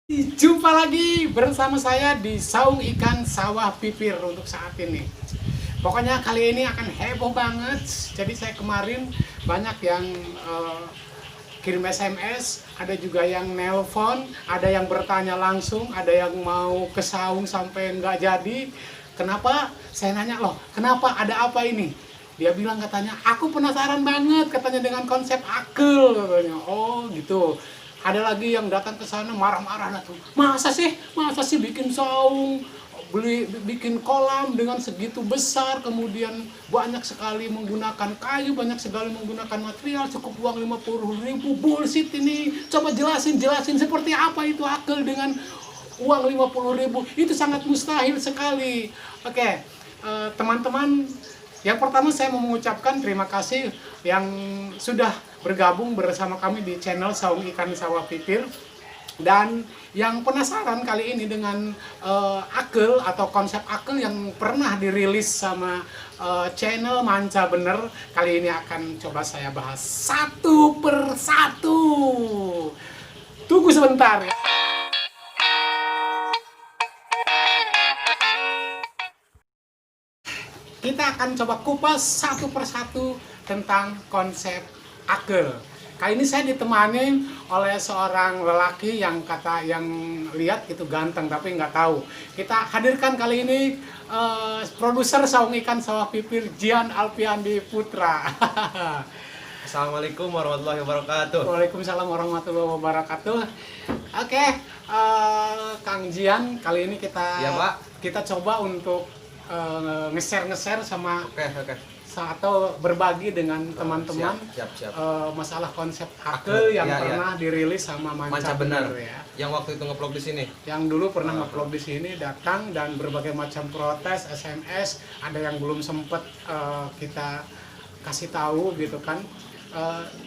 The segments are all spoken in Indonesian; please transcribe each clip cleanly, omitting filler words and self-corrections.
Jumpa lagi bersama saya di Saung Ikan Sawah Pipir untuk saat ini. Pokoknya kali ini akan heboh banget. Jadi saya kemarin banyak yang kirim SMS, ada juga yang nelpon, ada yang bertanya langsung, ada yang mau ke saung sampai nggak jadi. Kenapa? Saya nanya, loh kenapa, ada apa ini? Dia bilang katanya, aku penasaran banget katanya dengan konsep akel katanya. Oh gitu. Ada lagi yang datang ke sana marah-marah lah tuh. Masa sih bikin saung, bikin kolam dengan segitu besar, kemudian banyak sekali menggunakan kayu, banyak sekali menggunakan material, cukup uang 50.000. Bullshit ini. Coba jelasin seperti apa itu akel dengan uang 50.000. Itu sangat mustahil sekali. Oke, teman-teman, yang pertama saya mau mengucapkan terima kasih yang sudah bergabung bersama kami di channel Saung Ikan Sawah Pipir. Dan yang penasaran kali ini dengan akel atau konsep akel yang pernah dirilis sama channel Manca Bener, kali ini akan coba saya bahas satu persatu. Tunggu sebentar ya. Kita akan coba kupas satu persatu tentang konsep akel. Kali ini saya ditemani oleh seorang lelaki yang lihat gitu ganteng tapi nggak tahu. Kita hadirkan kali ini produser Saung Ikan Sawah Pipir, Jian Alpiandi Putra. Assalamualaikum warahmatullahi wabarakatuh. Waalaikumsalam warahmatullahi wabarakatuh. Oke, Kang Jian, kali ini Ya, Pak. kita coba untuk nge-share sama Oke. atau berbagi dengan teman-teman Siap. masalah konsep akel yang Ya. pernah dirilis sama Manca Bener ya. Yang waktu itu ngeplog di sini. Yang dulu pernah nge-vlog di sini, datang dan berbagai macam protes, SMS, ada yang belum sempet kita kasih tahu gitu kan.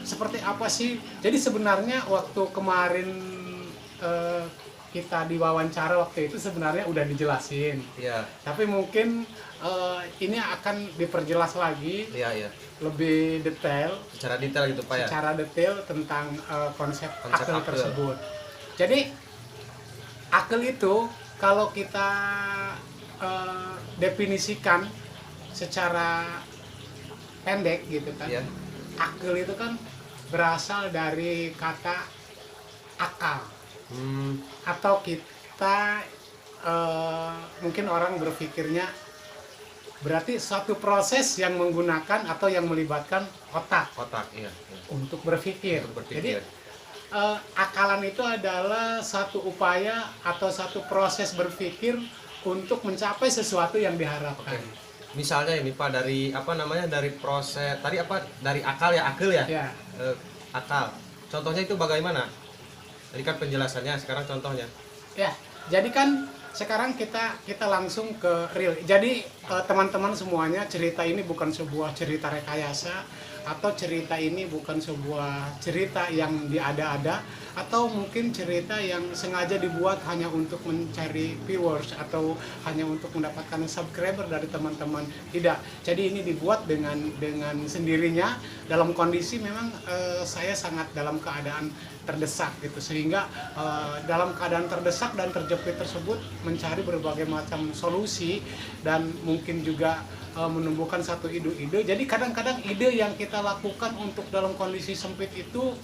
Seperti apa sih? Jadi sebenarnya waktu kemarin kita diwawancara waktu itu sebenarnya udah dijelasin. Iya. Tapi mungkin ini akan diperjelas lagi. Iya. Lebih detail. Secara detail gitu, Pak ya. Secara detail tentang konsep akel akel tersebut. Jadi akel itu kalau kita definisikan secara pendek gitu kan. Iya. Akel itu kan berasal dari kata akal. Atau kita mungkin orang berpikirnya berarti suatu proses yang menggunakan atau yang melibatkan otak Iya. untuk berpikir. Jadi akalan itu adalah satu upaya atau satu proses berpikir untuk mencapai sesuatu yang diharapkan. Misalnya ini Pak, dari dari proses tadi dari akal ya, Ya. Akal. Contohnya itu bagaimana? Tadi kan penjelasannya, sekarang contohnya. Ya, jadi kan sekarang kita langsung ke real. Jadi teman-teman semuanya, cerita ini bukan sebuah cerita rekayasa, atau cerita ini bukan sebuah cerita yang diada-ada, atau mungkin cerita yang sengaja dibuat hanya untuk mencari viewers atau hanya untuk mendapatkan subscriber dari teman-teman. Tidak. Jadi ini dibuat dengan sendirinya dalam kondisi memang saya sangat dalam keadaan terdesak gitu, sehingga dalam keadaan terdesak dan terjepit tersebut mencari berbagai macam solusi dan mungkin juga menumbuhkan satu ide-ide. Jadi kadang-kadang ide yang kita lakukan untuk dalam kondisi sempit itu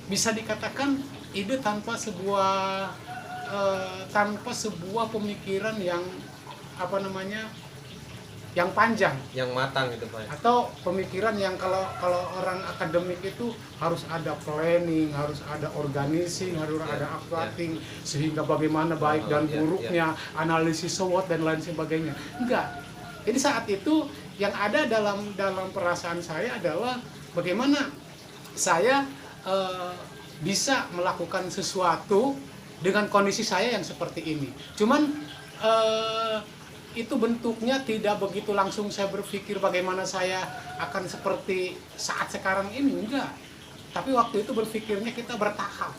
bisa dikatakan ide tanpa sebuah pemikiran yang yang panjang, Yang matang gitu, Pak. atau pemikiran yang kalau orang akademik itu harus ada planning, harus ada organizing, harus ada updating, sehingga bagaimana baik dan buruknya, analisis SWOT dan lain sebagainya. Enggak. Jadi saat itu yang ada dalam perasaan saya adalah bagaimana saya bisa melakukan sesuatu dengan kondisi saya yang seperti ini. Cuman itu bentuknya tidak begitu langsung saya berpikir bagaimana saya akan seperti saat sekarang ini, enggak. Tapi waktu itu berpikirnya kita bertahap.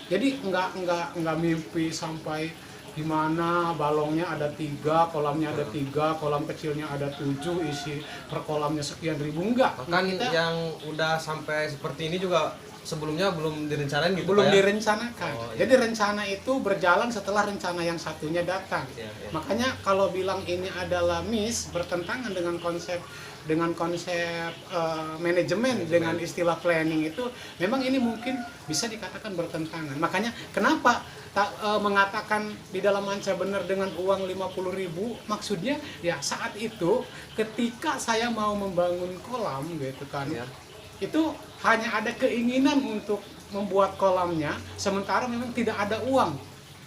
Jadi enggak mimpi sampai di mana balongnya ada 3, kolamnya ada 3, kolam kecilnya ada 7, isi per kolamnya sekian ribu, enggak. Bahkan yang udah sampai seperti ini juga sebelumnya belum direncanain gitu belum Pak, ya? direncanakan. Oh, iya. Jadi rencana itu berjalan setelah rencana yang satunya datang. Iya, iya. Makanya kalau bilang ini adalah miss, bertentangan dengan konsep manajemen, dengan istilah planning itu, memang ini mungkin bisa dikatakan bertentangan. Makanya kenapa mengatakan di dalam manca benar dengan uang 50.000, maksudnya ya saat itu ketika saya mau membangun kolam gitu kan, Iya. itu hanya ada keinginan untuk membuat kolamnya, sementara memang tidak ada uang.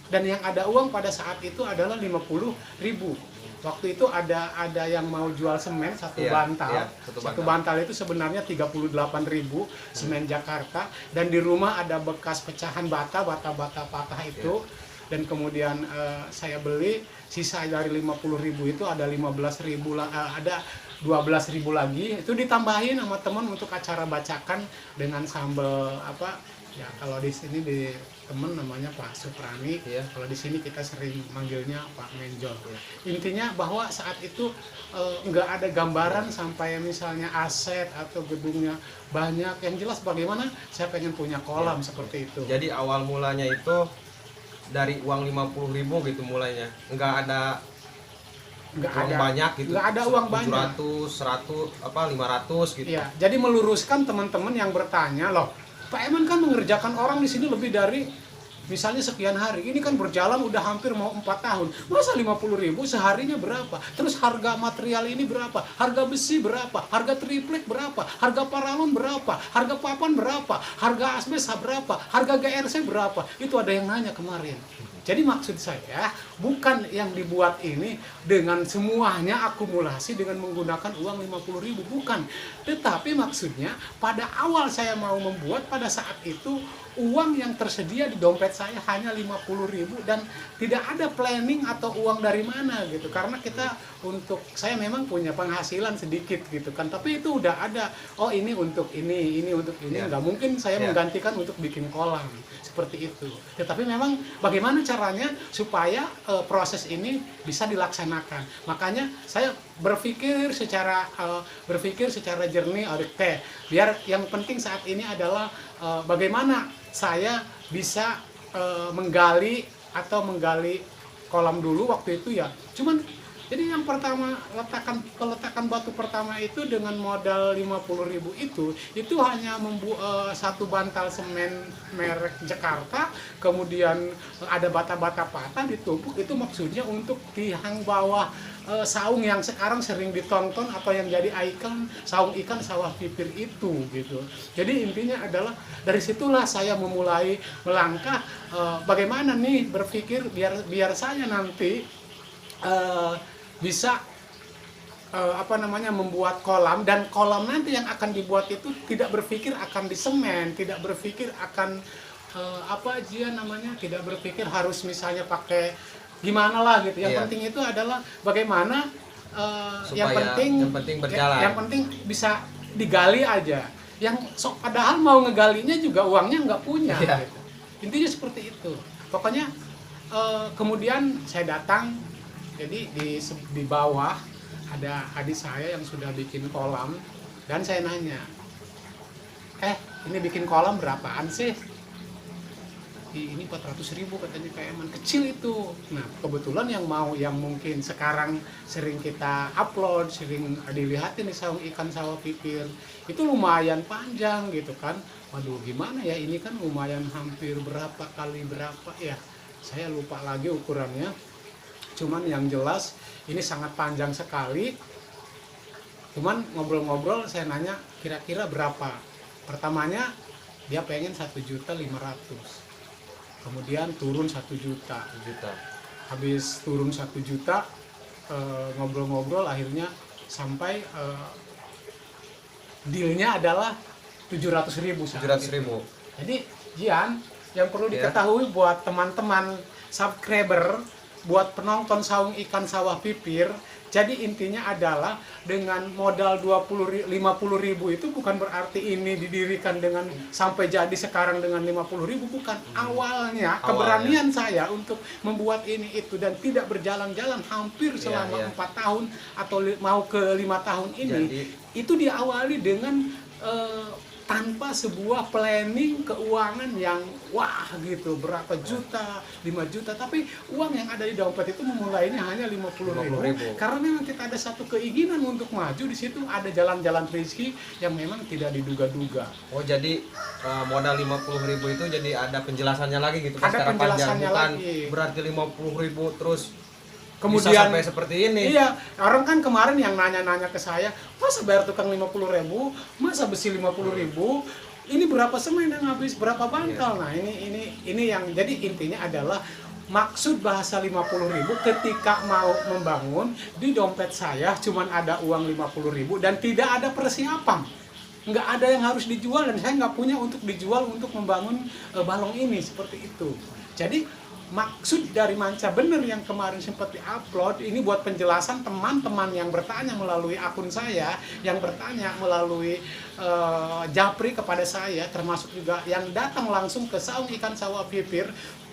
Dan yang ada uang pada saat itu adalah 50.000. Waktu itu ada yang mau jual semen satu Iya, bantal. iya, Satu bantal itu sebenarnya 38.000 semen Jakarta, dan di rumah ada bekas pecahan bata patah itu. Dan kemudian saya beli, sisa dari 50.000 itu ada 15.000 ada 12.000 lagi, itu ditambahin sama teman untuk acara bacakan dengan sambal apa ya, kalau di sini di temen namanya Pak Suprani, Iya. kalau di sini kita sering manggilnya Pak Menjol. Iya. Intinya bahwa saat itu nggak ada gambaran sampai misalnya aset atau gedungnya banyak, yang jelas bagaimana saya pengen punya kolam seperti itu. Jadi awal mulanya itu dari uang 50.000 gitu mulainya, nggak ada uang banyak gitu, nggak ada uang banyak. 700, 100, 500 gitu. Iya, jadi meluruskan teman-teman yang bertanya, loh, Pak Eman kan mengerjakan orang di sini lebih dari misalnya sekian hari. Ini kan berjalan udah hampir mau 4 tahun. Masa 50.000 seharinya berapa? Terus harga material ini berapa? Harga besi berapa? Harga triplek berapa? Harga paralon berapa? Harga papan berapa? Harga asbes berapa? Harga GRC berapa? Itu ada yang nanya kemarin. Jadi maksud saya bukan yang dibuat ini dengan semuanya akumulasi dengan menggunakan uang 50.000, bukan. Tetapi maksudnya pada awal saya mau membuat, pada saat itu uang yang tersedia di dompet saya hanya 50.000 dan tidak ada planning atau uang dari mana gitu. Karena kita saya memang punya penghasilan sedikit gitu kan. Tapi itu udah ada, oh ini untuk ini untuk ini. Ya. Nggak mungkin saya Ya. menggantikan untuk bikin kolam seperti itu. Tetapi memang bagaimana caranya supaya proses ini bisa dilaksanakan. Makanya saya berpikir secara jernih, oke. Biar yang penting saat ini adalah bagaimana saya bisa menggali kolam dulu waktu itu ya. Cuman jadi yang pertama peletakan batu pertama itu dengan modal 50.000 itu hanya satu bantal semen merek Jakarta, kemudian ada bata-bata patah ditumpuk, itu maksudnya untuk tiang bawah saung yang sekarang sering ditonton atau yang jadi ikon saung ikan sawah pipir itu gitu. Jadi intinya adalah dari situlah saya memulai melangkah bagaimana nih berpikir biar saya nanti bisa membuat kolam, dan kolam nanti yang akan dibuat itu tidak berpikir akan disemen, tidak berpikir akan tidak berpikir harus misalnya pakai gimana lah gitu. Yang Iya. penting itu adalah bagaimana yang Supaya penting berjalan. yang penting bisa digali aja. Padahal mau ngegalinya juga uangnya nggak punya. Iya. Gitu. Intinya seperti itu. Pokoknya kemudian saya datang. Jadi di bawah ada adik saya yang sudah bikin kolam, dan saya nanya, ini bikin kolam berapaan sih? Ini 400.000 katanya, kayak emang kecil itu. Nah kebetulan yang mungkin sekarang sering kita upload, sering dilihatin di saung ikan sawah pipir, itu lumayan panjang gitu kan. Waduh gimana ya, ini kan lumayan hampir berapa kali berapa ya, saya lupa lagi ukurannya. Cuman yang jelas ini sangat panjang sekali. Cuman ngobrol-ngobrol saya nanya kira-kira berapa. Pertamanya dia pengen 1.500.000, kemudian turun 1 juta. Habis turun 1 juta, ngobrol-ngobrol akhirnya sampai dealnya adalah 700.000. Jadi Jian, yang perlu diketahui buat teman-teman subscriber, buat penonton saung ikan sawah pipir, jadi intinya adalah dengan modal 50.000 itu bukan berarti ini didirikan dengan sampai jadi sekarang dengan 50.000, bukan. Awalnya keberanian saya untuk membuat ini itu dan tidak berjalan-jalan hampir selama 4 tahun atau mau ke 5 tahun ini, itu diawali dengan tanpa sebuah planning keuangan yang wah gitu, berapa juta, 5 juta, tapi uang yang ada di dompet itu memulainya hanya 50.000 karena memang kita ada satu keinginan untuk maju. Di situ ada jalan-jalan rezeki yang memang tidak diduga-duga. Oh, jadi modal 50.000 itu jadi ada penjelasannya lagi gitu, Ada secara panjang, penjelasannya bukan lagi. berarti 50.000 terus Kemudian bisa sampai seperti ini. Iya, orang kan kemarin yang nanya-nanya ke saya, masa bayar tukang 50.000, masa besi 50.000, ini berapa semen yang habis, berapa bangkal. Nah, ini yang jadi intinya adalah maksud bahasa 50.000 ketika mau membangun, di dompet saya cuman ada uang 50.000 dan tidak ada persiapan. Nggak ada yang harus dijual dan saya nggak punya untuk dijual untuk membangun balong ini, seperti itu. Jadi maksud dari Manca Bener yang kemarin sempat diupload ini buat penjelasan teman-teman yang bertanya melalui akun saya, yang bertanya melalui japri kepada saya, termasuk juga yang datang langsung ke Saung Ikan Sawah Pipir,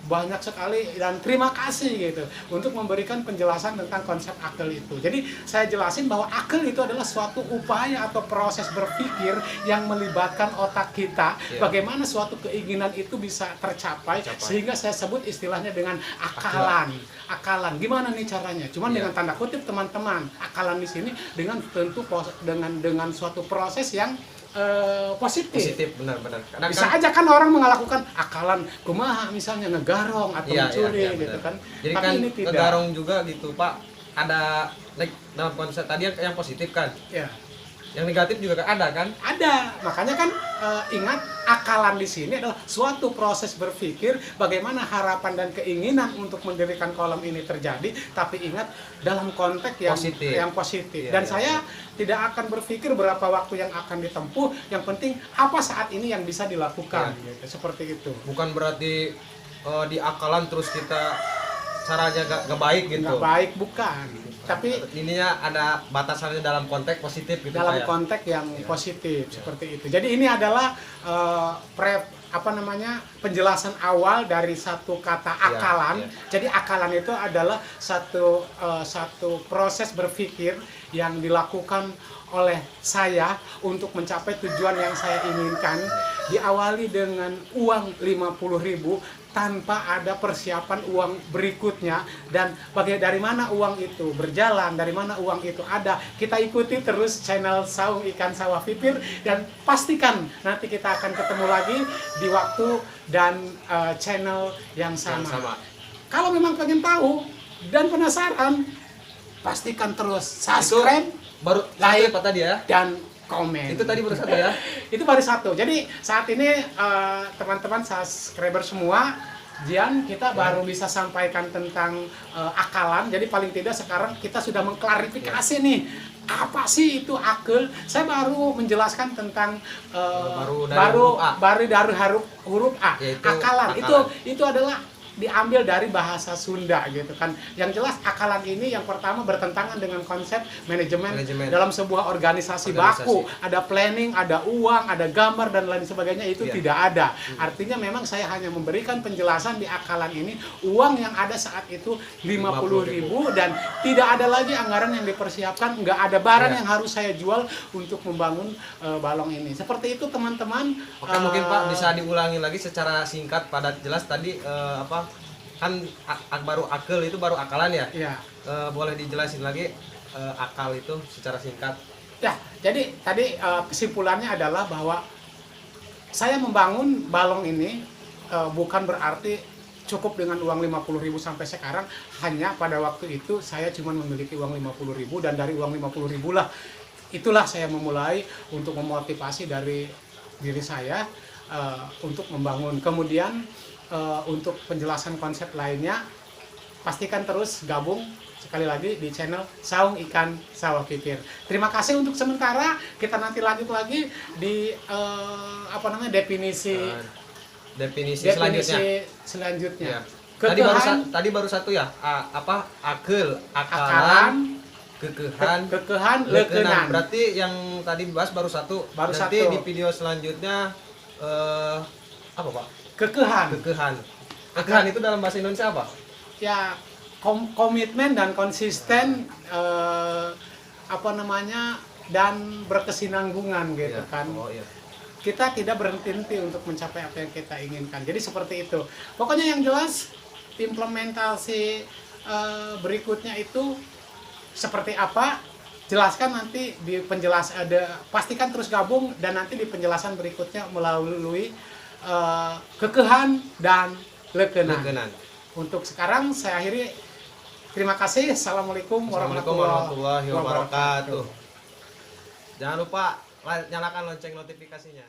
banyak sekali, dan terima kasih gitu untuk memberikan penjelasan tentang konsep akel itu. Jadi saya jelasin bahwa akel itu adalah suatu upaya atau proses berpikir yang melibatkan otak kita, bagaimana suatu keinginan itu bisa tercapai, sehingga saya sebut istilahnya dengan akalan. Akalan gimana nih caranya? Cuman dengan tanda kutip teman-teman, akalan di sini dengan tentu dengan suatu proses yang positif, benar-benar. Bisa aja kan orang melakukan akalan kumaha, misalnya ngegarong atau mencuri gitu kan. Jadi tapi kan ini tidak. ngegarong juga gitu Pak, ada dalam konsep tadi yang positif kan, yang negatif juga ada kan. Ada, makanya kan ingat akalan di sini adalah suatu proses berpikir bagaimana harapan dan keinginan untuk mendirikan kolam ini terjadi, tapi ingat dalam konteks yang positif. Dan saya tidak akan berpikir berapa waktu yang akan ditempuh, yang penting apa saat ini yang bisa dilakukan, gitu, seperti itu. Bukan berarti di akalan terus kita caranya gak baik gitu. Nggak baik, bukan. Tapi ininya ada batasannya dalam konteks positif gitu. Dalam konteks yang positif, seperti itu. Jadi ini adalah penjelasan awal dari satu kata akalan. Jadi akalan itu adalah satu proses berpikir yang dilakukan oleh saya untuk mencapai tujuan yang saya inginkan. Diawali dengan uang 50.000 tanpa ada persiapan uang berikutnya, dan dari mana uang itu berjalan, dari mana uang itu ada, kita ikuti terus channel Saung Ikan Sawah Pipir, dan pastikan nanti kita akan ketemu lagi di waktu dan channel yang sama. Kalau memang pengen tahu dan penasaran, pastikan terus subscribe, baru like apa tadi ya, dan komen. Itu tadi baru satu ya? Itu baru satu. Jadi saat ini teman-teman subscriber semua, Jian, kita baru bisa sampaikan tentang akalan. Jadi paling tidak sekarang kita sudah mengklarifikasi nih, apa sih itu akel. Saya baru menjelaskan tentang baru dari huruf A, akalan. Itu adalah diambil dari bahasa Sunda gitu kan. Yang jelas akalan ini yang pertama bertentangan dengan konsep manajemen. Dalam sebuah organisasi baku, ada planning, ada uang, ada gambar dan lain sebagainya, itu tidak ada. Artinya memang saya hanya memberikan penjelasan di akalan ini, uang yang ada saat itu 50.000 dan tidak ada lagi anggaran yang dipersiapkan, nggak ada barang yang harus saya jual untuk membangun balong ini. Seperti itu teman-teman. Oke, mungkin Pak bisa diulangi lagi secara singkat, padat, jelas tadi kan baru akel itu baru akalan ya? Iya. Boleh dijelasin lagi akal itu secara singkat? Ya, jadi tadi kesimpulannya adalah bahwa saya membangun balong ini bukan berarti cukup dengan uang 50.000 sampai sekarang. Hanya pada waktu itu saya cuma memiliki uang 50.000, dan dari uang 50.000 lah itulah saya memulai untuk memotivasi dari diri saya untuk membangun. Kemudian untuk penjelasan konsep lainnya, pastikan terus gabung sekali lagi di channel Saung Ikan Sawah Pipir. Terima kasih untuk sementara. Kita nanti lanjut lagi di definisi selanjutnya. Ya. Tadi baru satu ya. Akel, akalan, kekehan, lekenan. Berarti yang tadi bahas baru satu. Nanti di video selanjutnya apa Pak? Kekehan itu dalam bahasa Indonesia apa? Ya, komitmen dan konsisten dan berkesinambungan gitu kan. kita tidak berhenti-henti untuk mencapai apa yang kita inginkan. Jadi seperti itu. Pokoknya yang jelas implementasi berikutnya itu seperti apa, jelaskan nanti di penjelasan, pastikan terus gabung dan nanti di penjelasan berikutnya melalui kekehan dan lekenan. Untuk sekarang saya akhiri. Terima kasih. Assalamualaikum warahmatullahi wabarakatuh. Jangan lupa nyalakan lonceng notifikasinya.